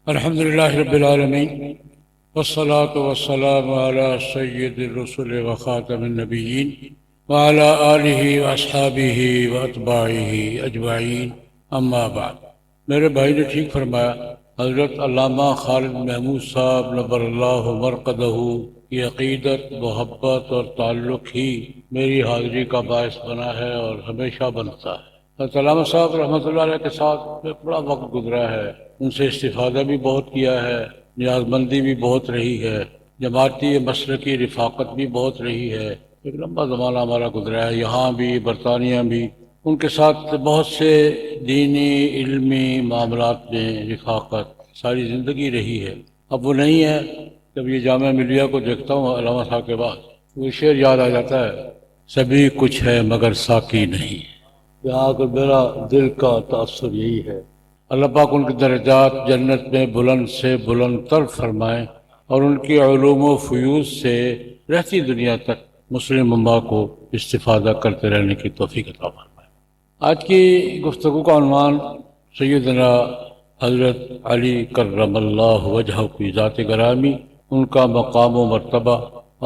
الحمد للہ رب العالمین والصلاة والسلام علی سید الرسل وخاتم النبیین وعلی آلہ واصحابہ واتباعہ اجمعین، اما بعد۔ میرے بھائی نے ٹھیک فرمایا، حضرت علامہ خالد محمود صاحب نبر اللہ مرقدہ کی عقیدت، محبت اور تعلق ہی میری حاضری کا باعث بنا ہے اور ہمیشہ بنتا ہے۔ حضرت علامہ صاحب رحمۃ اللہ علیہ کے ساتھ ایک بڑا وقت گزرا ہے، ان سے استفادہ بھی بہت کیا ہے، نیاز مندی بھی بہت رہی ہے، جماعتی مسلکی رفاقت بھی بہت رہی ہے۔ ایک لمبا زمانہ ہمارا گزرا ہے، یہاں بھی برطانیہ بھی ان کے ساتھ بہت سے دینی علمی معاملات میں رفاقت ساری زندگی رہی ہے۔ اب وہ نہیں ہے۔ جب یہ جامعہ ملیہ کو دیکھتا ہوں علامہ صاحب کے بعد، وہ شعر یاد آ جاتا ہے، سبھی کچھ ہے مگر ساقی نہیں۔ یہاں کر میرا دل کا تأثر یہی ہے، اللہ پاک ان کے درجات جنت میں بلند سے بلند تر فرمائیں اور ان کی علوم و فیوض سے رہتی دنیا تک مسلم امہ کو استفادہ کرتے رہنے کی توفیق عطا فرمائیں۔ آج کی گفتگو کا عنوان سیدنا حضرت علی کرم اللہ وجہہ کی ذات گرامی، ان کا مقام و مرتبہ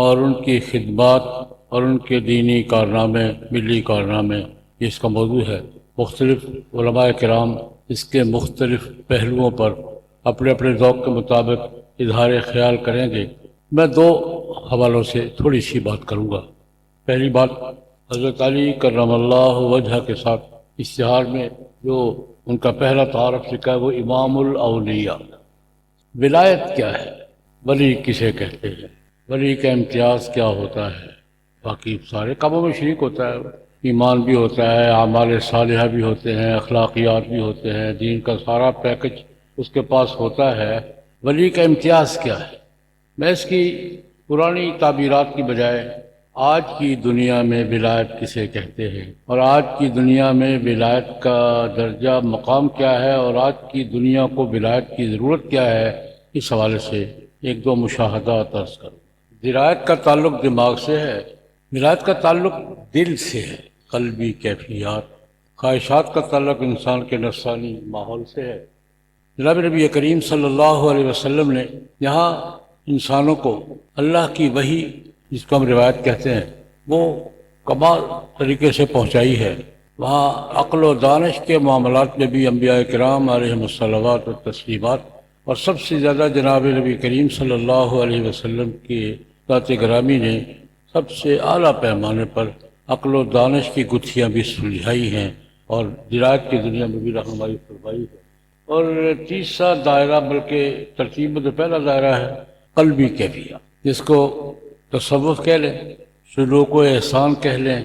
اور ان کی خدمات اور ان کے دینی کارنامے، ملی کارنامے، یہ اس کا موضوع ہے۔ مختلف علماء کرام اس کے مختلف پہلوؤں پر اپنے اپنے ذوق کے مطابق اظہار خیال کریں گے۔ میں دو حوالوں سے تھوڑی سی بات کروں گا۔ پہلی بات، حضرت علی کرم اللہ وجہہ کے ساتھ اشتہار میں جو ان کا پہلا تعارف لکھا ہے وہ امام الاولیاء۔ ولایت کیا ہے؟ ولی کسے کہتے ہیں؟ ولی کا امتیاز کیا ہوتا ہے؟ باقی سارے کاموں میں شریک ہوتا ہے، ایمان بھی ہوتا ہے، اعمال صالحہ بھی ہوتے ہیں، اخلاقیات بھی ہوتے ہیں، دین کا سارا پیکج اس کے پاس ہوتا ہے۔ ولی کا امتیاز کیا ہے؟ میں اس کی پرانی تعبیرات کی بجائے آج کی دنیا میں ولایت کسے کہتے ہیں اور آج کی دنیا میں ولایت کا درجہ مقام کیا ہے اور آج کی دنیا کو ولایت کی ضرورت کیا ہے، اس حوالے سے ایک دو مشاہدات عرض کروں۔ ولایت کا تعلق دماغ سے ہے، ولایت کا تعلق دل سے ہے، قلبی کیفیات، خواہشات کا تعلق انسان کے نفسانی ماحول سے ہے۔ جناب نبی کریم صلی اللہ علیہ وسلم نے یہاں انسانوں کو اللہ کی وحی، جس کو ہم روایت کہتے ہیں، وہ کمال طریقے سے پہنچائی ہے۔ وہاں عقل و دانش کے معاملات میں بھی انبیاء کرام علیہم الصلوات و تسلیمات، اور سب سے زیادہ جناب نبی کریم صلی اللہ علیہ وسلم کی ذات گرامی نے سب سے اعلیٰ پیمانے پر عقل و دانش کی گتھیاں بھی سلجھائی ہیں اور درایت کی دنیا میں بھی رہنمائی فرمائی ہے۔ اور تیسرا دائرہ، بلکہ ترتیب میں تو پہلا دائرہ ہے قلبی کیفیات، جس کو تصوف کہہ لیں، سلوک و احسان کہہ لیں،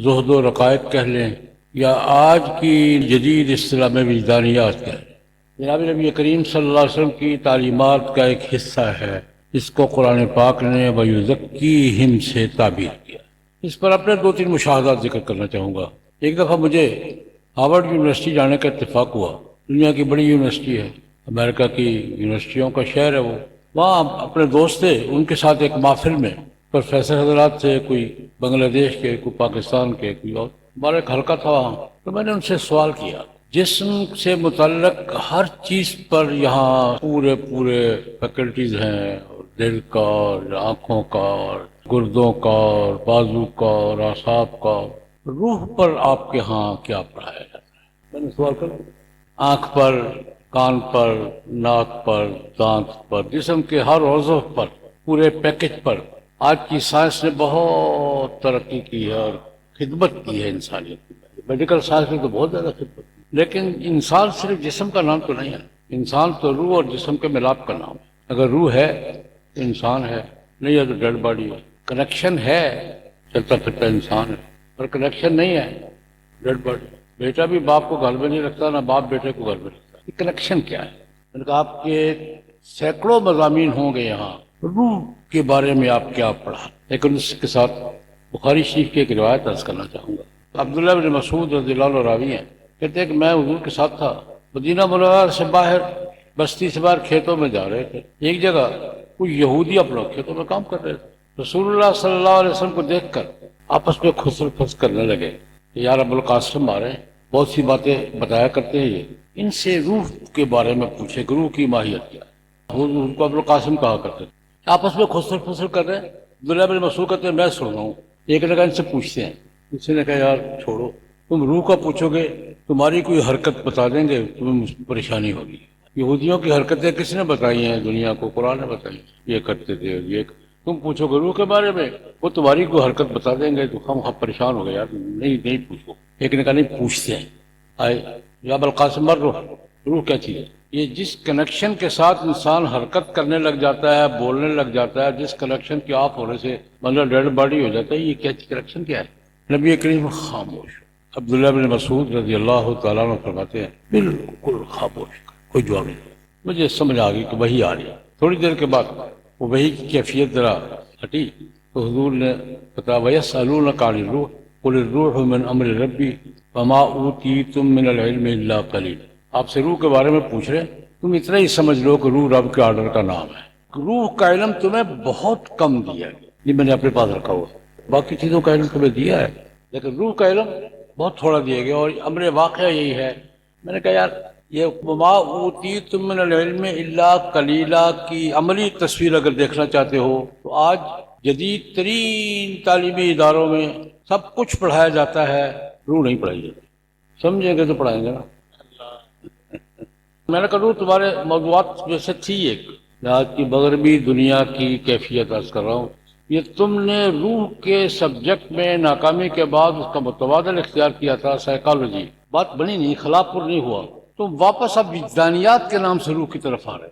زہد و رقائق کہہ لیں، یا آج کی جدید اصطلاح میں وجدانیات کہہ لیں۔ جناب نبی کریم صلی اللہ علیہ وسلم کی تعلیمات کا ایک حصہ ہے، اس کو قرآن پاک نے وَيُزَكِّيهِمْ سے تعبیر کیا۔ اس پر اپنے دو تین مشاہدات ذکر کرنا چاہوں گا۔ ایک دفعہ مجھے ہارورڈ یونیورسٹی جانے کا اتفاق ہوا۔ دنیا کی بڑی یونیورسٹی ہے، امریکہ کی یونیورسٹیوں کا شہر ہے وہ۔ وہاں اپنے دوست تھے، ان کے ساتھ ایک محفل میں پروفیسر حضرات تھے، کوئی بنگلہ دیش کے، کوئی پاکستان کے، کوئی اور۔ ہمارا ایک حلقہ تھا وہاں، تو میں نے ان سے سوال کیا، جسم سے متعلق ہر چیز پر یہاں پورے فیکلٹیز ہیں، دل کا اور آنکھوں کا اور گردوں کا اور بازو کا اور اعصاب کا، روح پر آپ کے ہاں کیا پڑھایا جاتا ہے؟ میں نے سوال کرا۔ آنکھ پر، کان پر، ناک پر، دانت پر، جسم کے ہر عضو پر، پورے پیکج پر آج کی سائنس نے بہت ترقی کی ہے اور خدمت کی ہے انسانیت کی۔ میڈیکل سائنس نے تو بہت زیادہ خدمت کی، لیکن انسان صرف جسم کا نام تو نہیں ہے، انسان تو روح اور جسم کے ملاپ کا نام ہے۔ اگر روح ہے تو انسان ہے، نہیں ہے تو ڈیڈ باڈی ہے۔ کنیکشن ہے، چلتا پھرتا انسان ہے، اور کنیکشن نہیں ہے، ڈیڈ باڈی۔ بیٹا بھی باپ کو گھر میں نہیں رکھتا، نہ باپ بیٹے کو گھر میں رکھتا۔ یہ کنیکشن کیا ہے؟ میں نے کہا آپ کے سینکڑوں مضامین ہوں گے یہاں، روح کے بارے میں آپ کیا پڑھا؟ لیکن اس کے ساتھ بخاری شریف کی ایک روایت عرض کرنا چاہوں گا۔ عبداللہ بن مسعود رضی اللہ عنہ راوی ہیں، کہتے ہیں کہ میں حضور کے ساتھ تھا، مدینہ منورہ سے باہر، بستی سے باہر کھیتوں میں جا رہے تھے۔ ایک جگہ کوئی یہودی اپنے کھیتوں میں کام کر رہے تھے۔ رسول اللہ صلی اللہ علیہ وسلم کو دیکھ کر آپس میں خسر پھس کرنے لگے کہ یا رب القاسم آ رہے ہیں۔ بہت سی باتیں بتایا کرتے ہیں یہ، ان سے روح کے بارے میں پوچھے کہ روح کی ماہیت کیا ہے۔ وہ ان کو ابوالقاسم کہا کرتے تھے، آپس میں خسر فسر کر رہے ہیں، عبداللہ بن مسعود کہتے ہیں میں سن رہا ہوں، ایک نے کہا ان سے پوچھتے ہیں، کسی نے کہا یار چھوڑو، تم روح کا پوچھو گے تمہاری کوئی حرکت بتا دیں گے تمہیں پریشانی ہوگی۔ یہودیوں کی حرکتیں کس نے بتائی ہیں دنیا کو؟ قرآن نے بتائی، یہ کرتے تھے یہ، تم پوچھو گے روح کے بارے میں وہ تمہاری کوئی حرکت بتا دیں گے تو ہم پریشان ہو گئے یار، نہیں پوچھو۔ ایک نے کہا نہیں پوچھتے ہیں، آئے یا ابوالقاسم روح، روح کیا چیز ہے؟ یہ جس کنیکشن کے ساتھ انسان حرکت کرنے لگ جاتا ہے، بولنے لگ جاتا ہے، جس کنیکشن کے آف ہونے سے مطلب ڈیڈ باڈی ہو جاتا ہے، یہ کیا کنیکشن کیا ہے؟ نبی کریم خاموش۔ عبداللہ بن مسعود رضی اللہ تعالیٰ عنہ فرماتے ہیں بالکل خاموش، کوئی جواب نہیں۔ مجھے سمجھ آ گئی کہ وحی آ رہی ہے۔ تھوڑی دیر کے بعد وہ وحی کی کیفیت ذرا ہٹی تو حضور نے بتایا وَيَسْأَلُونَكَ عَنِ الرُّوحِ قُلِ الرُّوحُ مِنْ أَمْرِ رَبِّي وَمَا أُوتِيتُم مِّنَ الْعِلْمِ إِلَّا قَلِيلًا۔ آپ سے روح کے بارے میں پوچھ رہے ہیں، تم اتنا ہی سمجھ لو کہ روح رب کے آرڈر کا نام ہے۔ روح کا علم تمہیں بہت کم دیا ہے، یہ میں نے اپنے پاس رکھا ہوا، باقی چیزوں کا علم تمہیں دیا ہے لیکن روح کا علم بہت تھوڑا دیا گیا، اور امر واقعہ یہی ہے۔ میں نے کہا یار یہ وما اوتیتم من العلم الا قلیلا کی عملی تصویر اگر دیکھنا چاہتے ہو تو آج جدید ترین تعلیمی اداروں میں سب کچھ پڑھایا جاتا ہے، روح نہیں پڑھائی جاتی۔ سمجھیں گے تو پڑھائیں گے نا۔ میں نے کہا روح تمہارے موضوعات میں سے تھی ایک، میں آج کی مغربی دنیا کی کیفیت عرض کر رہا ہوں، یہ تم نے روح کے سبجیکٹ میں ناکامی کے بعد اس کا متبادل اختیار کیا تھا سائیکالوجی، بات بنی نہیں، خلا پر نہیں ہوا، تم واپس اب وجدانیات کے نام سے روح کی طرف آ رہے۔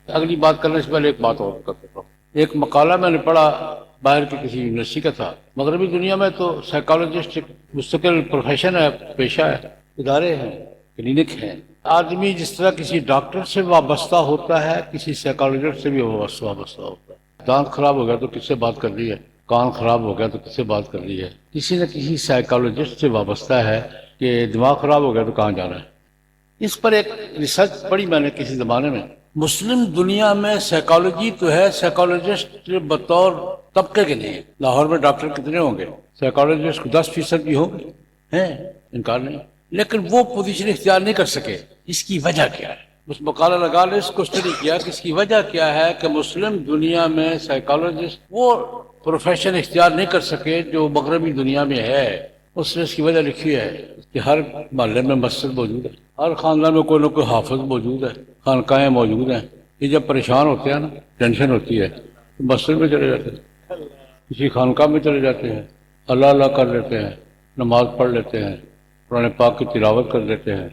اگلی بات کرنے سے پہلے ایک بات اور کر دیتا ہوں۔ ایک مقالہ میں نے پڑھا، باہر کی کسی یونیورسٹی کا تھا۔ مغربی دنیا میں تو سائیکالوجسٹ ایک مستقل پروفیشن ہے، پیشہ ہے، ادارے ہیں، کلینک ہیں۔ آدمی جس طرح کسی ڈاکٹر سے وابستہ ہوتا ہے کسی سائیکالوجسٹ سے بھی وابستہ ہوتا ہے۔ دانت خراب ہو گیا تو کس سے بات کر رہی ہے، کان خراب ہو گیا تو کس سے بات کر رہی ہے، کسی نہ کسی سائیکالوجسٹ سے وابستہ ہے کہ دماغ خراب ہو گیا تو کہاں جانا ہے۔ اس پر ایک ریسرچ پڑھی میں نے کسی زمانے میں۔ مسلم دنیا میں سائیکالوجی تو ہے، سائیکالوجسٹ بطور طبقے کے لیے لاہور میں ڈاکٹر کتنے ہوں گے؟ سائیکالوجسٹ 10% بھی ہوں گے، ہیں، انکار نہیں، لیکن وہ پوزیشن اختیار نہیں کر سکے۔ اس کی وجہ کیا ہے؟ اس مقالہ لگا لے، اس کو اسٹڈی کیا کہ اس کی وجہ کیا ہے کہ مسلم دنیا میں سائیکالوجسٹ وہ پروفیشن اختیار نہیں کر سکے جو مغربی دنیا میں ہے۔ اس نے اس کی وجہ لکھی ہے کہ ہر محلے میں مسجد موجود ہے، ہر خاندان میں کوئی نہ کوئی حافظ موجود ہے، خانقاہیں موجود ہیں۔ یہ جب پریشان ہوتے ہیں نا، ٹینشن ہوتی ہے تو مسجد میں چلے جاتے ہیں، کسی خانقاہ میں چلے جاتے ہیں، اللہ اللہ کر لیتے ہیں، نماز پڑھ لیتے ہیں، قرآن پاک کی تلاوت کر لیتے ہیں۔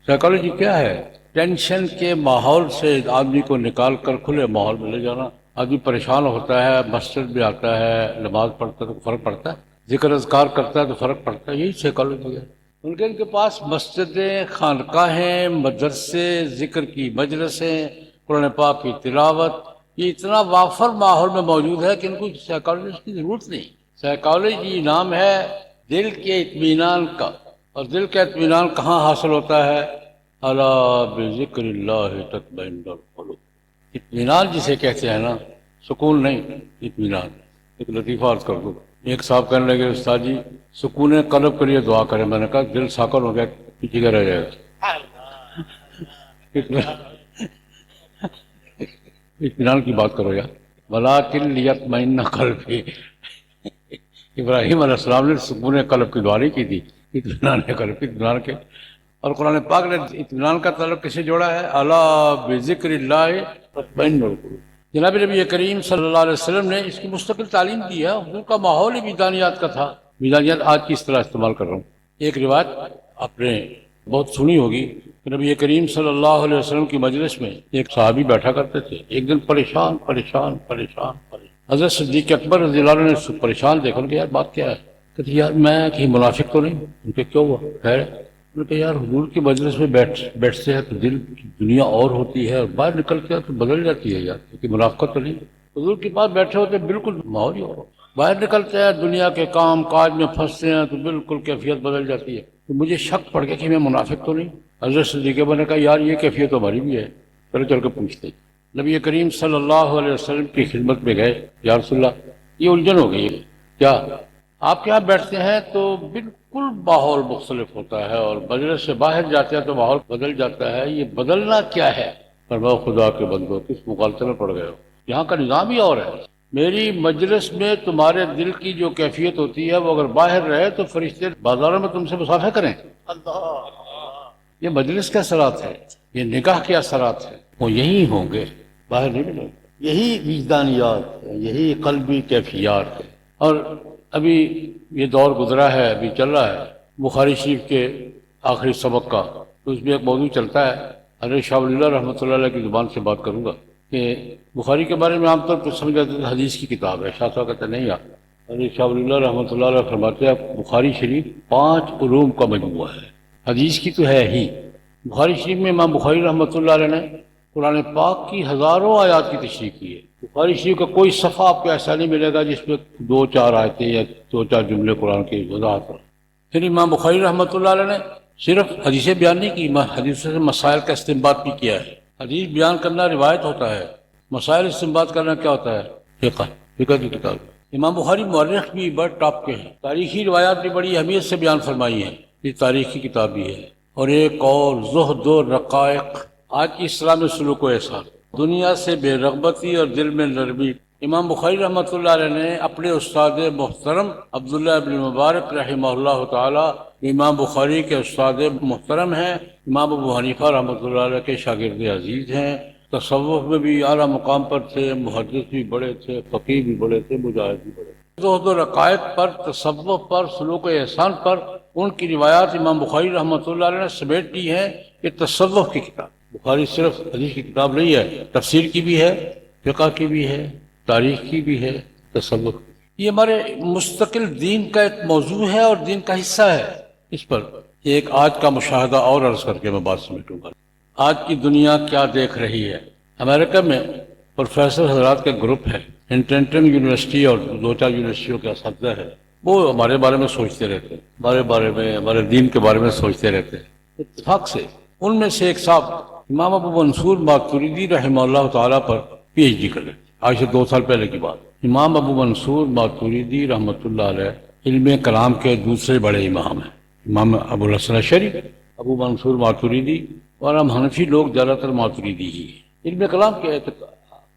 سائیکالوجی کیا ہے؟ ٹینشن کے ماحول سے آدمی کو نکال کر کھلے ماحول میں لے جانا۔ آدمی پریشان ہوتا ہے، مسجد میں آتا ہے، نماز پڑھتا ہے تو فرق پڑتا ہے، ذکر اذکار کرتا ہے تو فرق پڑتا ہے۔ یہی سائیکالوجی ہے۔ ان کے پاس مسجدیں، خانقاہیں، مدرسے، ذکر کی مجلسیں، قرآن پاک کی تلاوت، یہ اتنا وافر ماحول میں موجود ہے کہ ان کو سائیکالوجسٹ کی ضرورت نہیں۔ سائیکالوجی نام ہے دل کے اطمینان کا، اور دل کا اطمینان کہاں حاصل ہوتا ہے؟ الا بذکر اللہ تطمئن القلوب۔ اطمینان جسے کہتے ہیں نا، سکون نہیں، اطمینان۔ ایک لطیفہ عرض کر دوں، ایک صاحب کہنے لگے استاد جی سکون قلب کے لیے دعا کریں۔ میں نے کہا دل ساکن ہو گیا پیچھے کا رہ جائے گا۔ اطمینان کی بات کرو یار، ولکن لیطمئن قلبی۔ ابراہیم علیہ السلام نے سکون قلب کی دعا نہیں کی تھی، اطمینان قلب، اطمینان کے۔ اور قرآن پاک نے اطمینان کا تعلق کسے جوڑا ہے؟ الا بذکر اللہ تطمئن القلوب۔ جناب نبی کریم صلی اللہ علیہ وسلم نے اس کی مستقل تعلیم دی ہے، حضور کا ماحول ہی وجدانیات کا تھا۔ وجدانیات آج کی اس طرح استعمال کر رہا ہوں۔ ایک روایت آپ نے بہت سنی ہوگی کہ نبی کریم صلی اللہ علیہ وسلم کی مجلس میں ایک صحابی بیٹھا کرتے تھے، ایک دن پریشان پریشان پریشان پریشان، حضرت صدیق اکبر رضی اللہ عنہ نے پریشان دیکھا، کہ یار بات کیا ہے؟ کہتے یار میں کہیں منافق تو نہیں؟ ان کے کیوں ہوا؟ خیر؟ انہوں نے کہا یار حضور کی مجلس میں بیٹھتے ہیں تو دل کی دنیا اور ہوتی ہے، اور باہر نکلتے ہیں تو بدل جاتی ہے یار، کہ منافقت تو نہیں؟ حضور کے پاس بیٹھے ہوتے بالکل ماحول ہی ہو، باہر نکلتے ہیں دنیا کے کام کاج میں پھنستے ہیں تو بالکل کیفیت بدل جاتی ہے۔ تو مجھے شک پڑ گیا کہ میں منافق تو نہیں؟ حضرت صدیق نے کہا یار یہ کیفیت ہماری بھی ہے، چلو چل کے پوچھتے۔ نبی کریم صلی اللہ علیہ وسلم کی خدمت میں گئے، یا رسول اللہ یہ الجھن ہو گئی ہے، کیا آپ کے یہاں بیٹھتے ہیں تو بالکل بالکل ماحول مختلف ہوتا ہے، اور مجلس سے باہر جاتے ہیں تو ماحول بدل جاتا ہے۔ یہ بدلنا کیا ہے؟ فرمایا خدا کے بندو کس مغالطے میں پڑ گئے ہو، یہاں کا نظام ہی اور ہے۔ میری مجلس میں تمہارے دل کی جو کیفیت ہوتی ہے وہ اگر باہر رہے تو فرشتے بازاروں میں تم سے مسافہ کریں۔ یہ مجلس کے اثرات ہے، یہ نکاح کے اثرات ہیں، وہ یہی ہوں گے، باہر نہیں ملیں گے۔ یہی وجدانیات ہے، یہی قلبی کیفیات ہے۔ اور ابھی یہ دور گزرا ہے، ابھی چل رہا ہے بخاری شریف کے آخری سبق کا، تو اس میں ایک موضوع چلتا ہے۔ حضرت شاہ ولی اللہ رحمۃ اللہ علیہ کی زبان سے بات کروں گا کہ بخاری کے بارے میں عام طور پر سمجھ جاتے ہیں حدیث کی کتاب ہے، شاہ صاحب کہتے ہیں نہیں آپ، حضرت شاہ ولی اللہ رحمۃ اللہ علیہ فرماتے ہیں بخاری شریف 5 علوم کا مجموعہ ہے، حدیث کی تو ہے ہی۔ بخاری شریف میں امام بخاری رحمۃ اللہ علیہ نے قرآن پاک کی ہزاروں آیات کی تشریح کی ہے۔ بخاری شریف کا کوئی صفحہ آپ کو ایسا نہیں ملے گا جس میں 2-4 آیتیں یا 2-4 جملے قرآن کی وضاحت ہو۔ پھر امام بخاری رحمۃ اللہ علیہ نے صرف حدیثیں بیان نہیں کی، حدیثوں سے مسائل کا استنباط بھی کیا ہے۔ حدیث بیان کرنا روایت ہوتا ہے، مسائل استنباط کرنا کیا ہوتا ہے؟ فقہ کی کتاب۔ امام بخاری مورخ بھی بڑے ٹاپ کے ہیں، تاریخی روایات بھی بڑی اہمیت سے بیان فرمائی ہیں، یہ تاریخ کی کتاب بھی ہے۔ اور ایک اور زہد و رقائق، آج کی اسلام میں سلوک و احسان، دنیا سے بے رغبتی اور دل میں نرمی۔ امام بخاری رحمۃ اللہ علیہ نے اپنے استاد محترم عبداللہ ابن مبارک رحمہ اللہ تعالی، امام بخاری کے استاد محترم ہیں، امام ابو حنیفہ رحمۃ اللہ علیہ کے شاگرد عزیز ہیں، تصوف میں بھی اعلیٰ مقام پر تھے، محدث بھی بڑے تھے، فقیہ بھی بڑے تھے، مجاہد بھی بڑے تھے۔ زہد و رقائق پر، تصوف پر، سلوک و احسان پر ان کی روایات امام بخاری رحمۃ اللہ علیہ نے سمیٹ لی ہے۔ یہ تصوف کی کتاب، بخاری صرف حدیث کی کتاب نہیں ہے، تفسیر کی بھی ہے، فقہ کی بھی ہے، تاریخ کی بھی ہے، تصوف کی۔ یہ ہمارے مستقل دین کا ایک موضوع ہے اور دین کا حصہ ہے۔ اس پر ایک آج کا مشاہدہ اور عرض کر کے میں بات سمیٹوں گا۔ آج کی دنیا کیا دیکھ رہی ہے؟ امریکہ میں پروفیسر حضرات کا گروپ ہے، انٹرنٹن یونیورسٹی اور 2-4 یونیورسٹیوں کے اساتذہ ہے، وہ ہمارے بارے میں سوچتے رہتے ہیں، ہمارے بارے میں، ہمارے دین کے بارے میں سوچتے رہتے ہیں۔ اتفاق سے ان میں سے ایک صاحب امام ابو منصور ماتوریدی رحمہ اللہ تعالیٰ پر پی ایچ ڈی کر رہے تھے، آج سے 2 سال پہلے کی بات۔ امام ابو منصور ماتوریدی رحمۃ اللہ علیہ علم کلام کے دوسرے بڑے امام ہیں۔ امام ابو الحسن اشعری، ابو منصور ماتوریدی، اور ہم حنفی لوگ زیادہ تر ماتوریدی ہی ہیں۔ علم کلام کے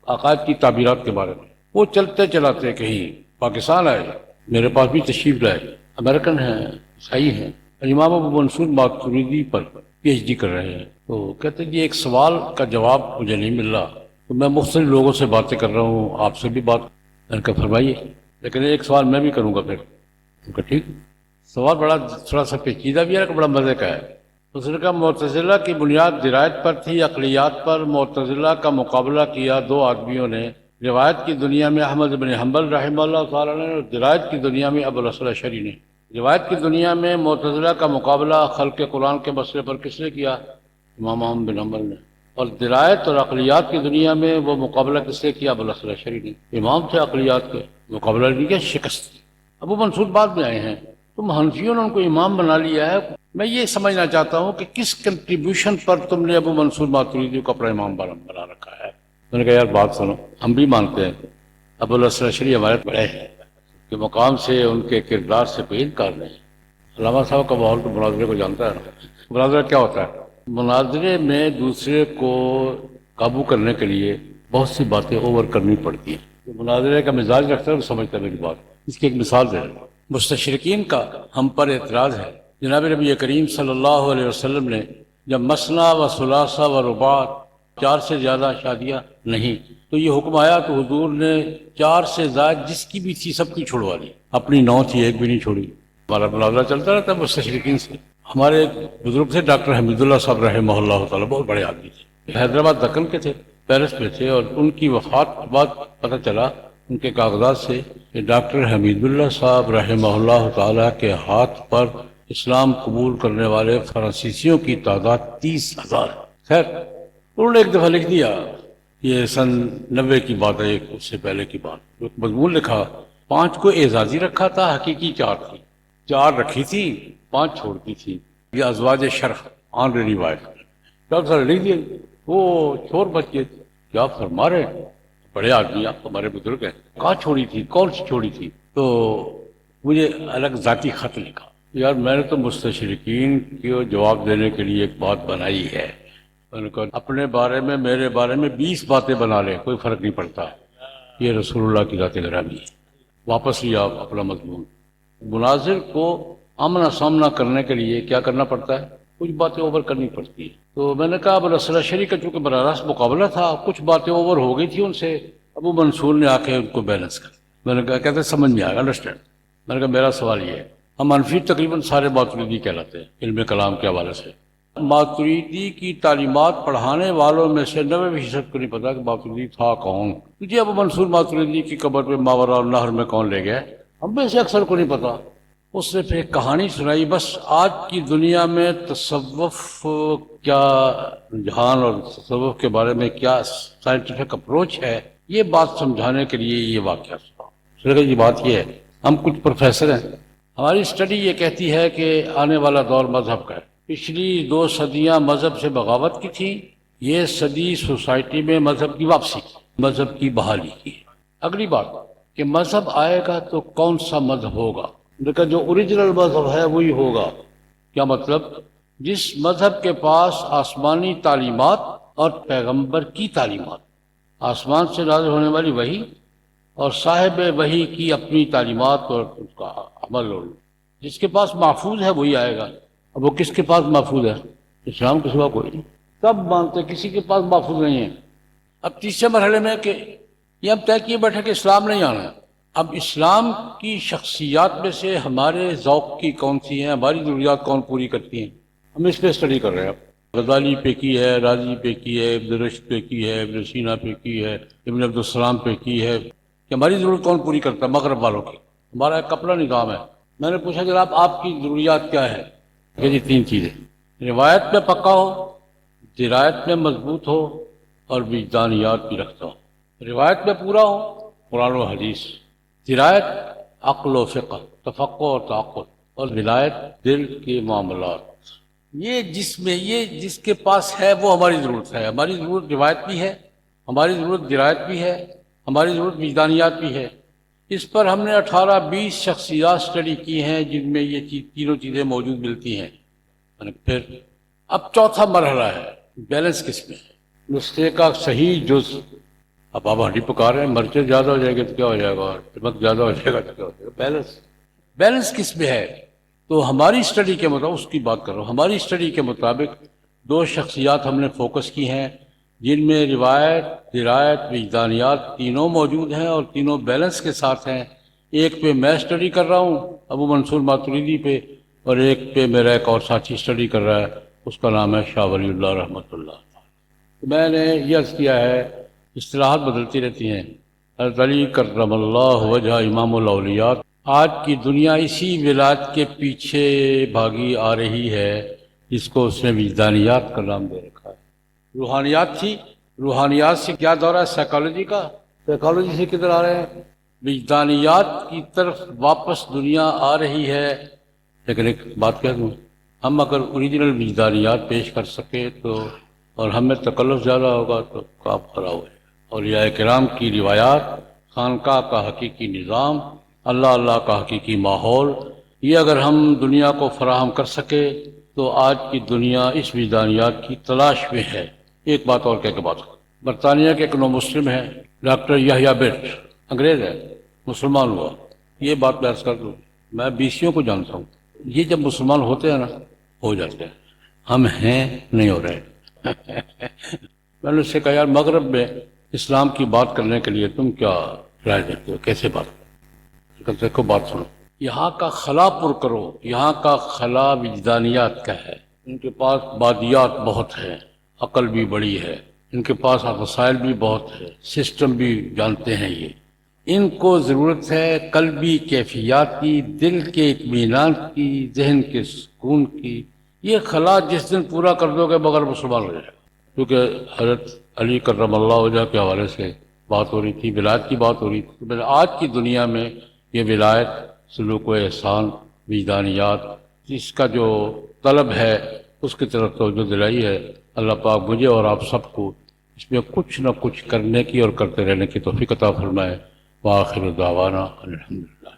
عقائد کی تعبیرات کے بارے میں وہ چلتے چلاتے کہیں پاکستان آئے، میرے پاس بھی تشریف لائے، امریکن ہیں، عیسائی ہیں، امام ابو منصور ماتوریدی پر پی ایچ ڈی کر رہے ہیں۔ تو کہتے ہیں کہ ایک سوال کا جواب مجھے نہیں مل رہا، تو میں مختلف لوگوں سے باتیں کر رہا ہوں، آپ سے بھی بات ان کا فرمائیے، لیکن ایک سوال میں بھی کروں گا پھر۔ ان کا ٹھیک، سوال بڑا تھوڑا سا پیچیدہ بھی ہے، بڑا مزے کا ہے۔ اس نے کہا معتزلہ کی بنیاد درایت پر تھی، عقلیات پر۔ معتزلہ کا مقابلہ کیا 2 آدمیوں نے، روایت کی دنیا میں احمد بن حنبل رحمہ اللہ تعالیٰ نے، اور درایت کی دنیا میں ابو الحسن اشعری نے۔ روایت کی دنیا میں معتزلہ کا مقابلہ خلق قرآن کے مسئلے پر کس نے کیا؟ امام احمد بن حنبل نے۔ اور درایت اور عقلیات کی دنیا میں وہ مقابلہ کس نے کیا؟ ابو الحسن اشعری نے۔ امام تھے عقلیات کے، مقابلہ نہیں کیا، شکست۔ ابو منصور بعد میں آئے ہیں، تم حنفیوں نے ان کو امام بنا لیا ہے۔ میں یہ سمجھنا چاہتا ہوں کہ کس کنٹریبیوشن پر تم نے ابو منصور ماتوریدی کو اپنا امام بنا رکھا ہے؟ میں نے کہا یار بات سنو، ہم بھی مانتے ہیں ابو الحسن اشعری ہمارے بڑے ہیں، کہ مقام سے، ان کے کردار سے کوئی انکار نہیں۔ علامہ صاحب کا ماحول تو مناظرے کو جانتا ہے نا۔ مناظرہ کیا ہوتا ہے؟ مناظرے میں دوسرے کو قابو کرنے کے لیے بہت سی باتیں اوور کرنی پڑتی ہیں۔ جو مناظرے کا مزاج رکھتا ہے وہ سمجھتا ہے میری بات۔ اس کی ایک مثال ہے، مستشرقین کا ہم پر اعتراض ہے۔ جناب نبی کریم صلی اللہ علیہ وسلم نے جب مثنا و ثلاثہ و رباع 4 سے زیادہ شادیاں نہیں، تو یہ حکم آیا تو حضور نے 4 سے زائد جس کی بھی تھی سب کی چھڑوا لی، اپنی 9 تھی ایک بھی نہیں چھوڑی۔ ہمارا مناظرہ چلتا رہتا ہے مستشرقین سے۔ ہمارے ایک بزرگ تھے ڈاکٹر حمید اللہ صاحب رحمہ اللہ تعالیٰ، بہت بڑے آدمی تھے، حیدرآباد دکن کے تھے، پیرس میں تھے، اور ان کی وفات کے بعد پتہ چلا ان کے کاغذات سے کہ ڈاکٹر حمید اللہ صاحب رحمہ اللہ تعالیٰ کے ہاتھ پر اسلام قبول کرنے والے فرانسیسیوں کی تعداد 30,000 ہے۔ خیر انہوں نے ایک دفعہ لکھ دیا، یہ سن 90 کی بات ہے، اس سے پہلے کی بات، ایک مضمون لکھا، 5 کو اعزازی رکھا تھا، حقیقی 4 تھی، 4 رکھی تھی، 5 چھوڑتی تھی، یہ ازواج شرف آنریری وائف۔ ڈاکٹر صاحب لکھ دیا، وہ چھوڑ بچ گئے۔ کیا فرما رہے ہیں؟ بڑے آدمی آپ ہمارے بزرگ ہیں، کہاں چھوڑی تھی، کون سی چھوڑی تھی؟ تو مجھے الگ ذاتی خط لکھا، یار میں نے تو مستشرقین کو جواب دینے کے لیے ایک بات بنائی ہے. میں نے کہا اپنے بارے میں میرے بارے میں 20 باتیں بنا لے، کوئی فرق نہیں پڑتا، یہ رسول اللہ کی ذات گرامی ہے. واپس لیا آپ اپنا مضمون. مناظر کو آمنا سامنا کرنے کے لیے کیا کرنا پڑتا ہے؟ کچھ باتیں اوور کرنی پڑتی ہے. تو میں نے کہا اب رسول شریف کا چونکہ براہ راست مقابلہ تھا، کچھ باتیں اوور ہو گئی تھی ان سے، ابو منصور نے آ کے ان کو بیلنس کر. میں نے کہا کہتے سمجھ میں آئے گا، انڈرسٹینڈ. میں نے کہا میرا سوال یہ ہے، ہم منفی تقریباً سارے ماتریدی کہلاتے ہیں علم کلام کے حوالے سے. ماتریدی کی تعلیمات پڑھانے والوں میں سے 90% کو نہیں پتا کہ ماتریدی تھا کون. تجھے ابو منصور ماتریدی کی قبر پہ ماورا النہر میں کون لے گئے؟ ہم میں سے اکثر کو نہیں پتا. اس نے پھر ایک کہانی سنائی. بس آج کی دنیا میں تصوف کیا رجحان اور تصوف کے بارے میں کیا سائنٹیفک اپروچ ہے، یہ بات سمجھانے کے لیے یہ واقعہ سنا. یہ بات یہ ہے، ہم کچھ پروفیسر ہیں، ہماری اسٹڈی یہ کہتی ہے کہ آنے والا دور مذہب کا ہے. پچھلی 2 صدیاں مذہب سے بغاوت کی تھی، یہ صدی سوسائٹی میں مذہب کی واپسی کی، مذہب کی بحالی کی. اگلی بات کہ مذہب آئے گا تو کون سا مذہب ہوگا؟ لیکن جو اوریجنل مذہب ہے وہی ہوگا. کیا مطلب؟ جس مذہب کے پاس آسمانی تعلیمات اور پیغمبر کی تعلیمات، آسمان سے نازل ہونے والی وحی اور صاحب وحی کی اپنی تعلیمات اور اس کا عمل، اور جس کے پاس محفوظ ہے وہی آئے گا. اب وہ کس کے پاس محفوظ ہے؟ اسلام کے سوا کوئی نہیں. سب مانتے کسی کے پاس محفوظ نہیں ہے. اب تیسرے مرحلے میں کہ یہ ہم طے کیے بیٹھے کہ اسلام نہیں آنا ہے. اب اسلام کی شخصیات میں سے ہمارے ذوق کی کون سی ہیں، ہماری ضروریات کون پوری کرتی ہیں، ہم اس پہ اسٹڈی کر رہے ہیں. غزالی پہ کی ہے، رازی پہ کی ہے، ابن رشد پہ کی ہے، ابن سینا پہ کی ہے، ابن عبدالسلام پہ کی ہے کہ ہماری ضرورت کون پوری کرتا ہے. مغرب والوں کی. ہمارا ایک اپنا نظام ہے. میں نے پوچھا جناب آپ کی ضروریات کیا ہے؟ کہ جی 3 چیزیں: روایت میں پکا ہو، درایت میں مضبوط ہو، اور وجدانیات بھی رکھتا ہو. روایت میں پورا ہو، قرآن و حدیث. درایت عقل و فقہ، تفقہ اور تعقل. اور ولایت دل کے معاملات. یہ جس کے پاس ہے وہ ہماری ضرورت ہے. ہماری ضرورت روایت بھی ہے، ہماری ضرورت درایت بھی ہے، ہماری ضرورت وجدانیات بھی ہے. اس پر ہم نے 18-20 شخصیات اسٹڈی کی ہیں جن میں یہ تینوں چیزیں موجود ملتی ہیں. پھر اب چوتھا مرحلہ ہے بیلنس کس میں ہے؟ نسخے کا صحیح جز. اب آپ ہڈی پکا رہے ہیں، مرچیں زیادہ ہو جائے گی تو کیا ہو جائے گا، نمک زیادہ ہو جائے گا تو کیا ہو جائے گا. بیلنس کس میں ہے؟ تو ہماری اسٹڈی کے مطابق، اس کی بات کر رہا ہوں، ہماری اسٹڈی کے مطابق 2 شخصیات ہم نے فوکس کی ہیں جن میں روایت، درایت، وجدانیات تینوں موجود ہیں اور تینوں بیلنس کے ساتھ ہیں. ایک پہ میں اسٹڈی کر رہا ہوں ابو منصور ماتریدی پہ، اور ایک پہ میرا ایک اور ساتھی اسٹڈی کر رہا ہے، اس کا نام ہے شاہ ولی اللہ رحمۃ اللہ. میں نے یہ عرض کیا ہے، اصطلاحات بدلتی رہتی ہیں. حضرت علی کرم اللہ وجہ امام الاولیاء. آج کی دنیا اسی ولایت کے پیچھے بھاگی آ رہی ہے جس کو اس نے وجدانیات کا نام دے رکھا ہے. روحانیات تھی، روحانیات سے کیا دورہ ہے سائیکالوجی کا، سائیکالوجی سے کدھر آ رہے ہیں؟ وجدانیات کی طرف واپس دنیا آ رہی ہے. لیکن ایک بات کہہ دوں، ہم اگر اوریجنل وجدانیات پیش کر سکے تو، اور ہم میں تکلف زیادہ ہوگا تو کام خراب ہوئے. اولیاء کرام کی روایات، خانقاہ کا حقیقی نظام، اللہ اللہ کا حقیقی ماحول، یہ اگر ہم دنیا کو فراہم کر سکے تو آج کی دنیا اس وجدانیات کی تلاش میں ہے. ایک بات اور کہہ کے بات کروں، برطانیہ کے ایک نو مسلم ہے ڈاکٹر یحییٰ بٹ، انگریز ہے، مسلمان ہوا. یہ بات میں عرض کر دوں، میں 20 کو جانتا ہوں، یہ جب مسلمان ہوتے ہیں نا، ہو جاتے ہیں. ہم ہیں نہیں ہو رہے. میں نے اس سے کہا یار مغرب میں اسلام کی بات کرنے کے لیے تم کیا رائے دیتے ہو، کیسے بات کرو؟ دیکھو بات سنو، یہاں کا خلا پر کرو، یہاں کا خلا وجدانیات کا ہے. ان کے پاس بادیات بہت ہے، عقل بھی بڑی ہے، ان کے پاس وسائل بھی بہت ہے، سسٹم بھی جانتے ہیں. یہ ان کو ضرورت ہے قلبی کیفیات کی، دل کے اطمینان کی، ذہن کے سکون کی. یہ خلا جس دن پورا کر دو گے مگر مسلمان ہو جائے گا. کیونکہ حضرت علی کرم اللہ وجہ کے حوالے سے بات ہو رہی تھی، ولایت کی بات ہو رہی تھی. آج کی دنیا میں یہ ولایت، سلوک و احسان، وجدانیات، اس کا جو طلب ہے اس کی طرف توجہ دلائی ہے. اللہ پاک مجھے اور آپ سب کو اس میں کچھ نہ کچھ کرنے کی اور کرتے رہنے کی توفیق عطا فرمائے. وآخر دعوانا الحمدللہ.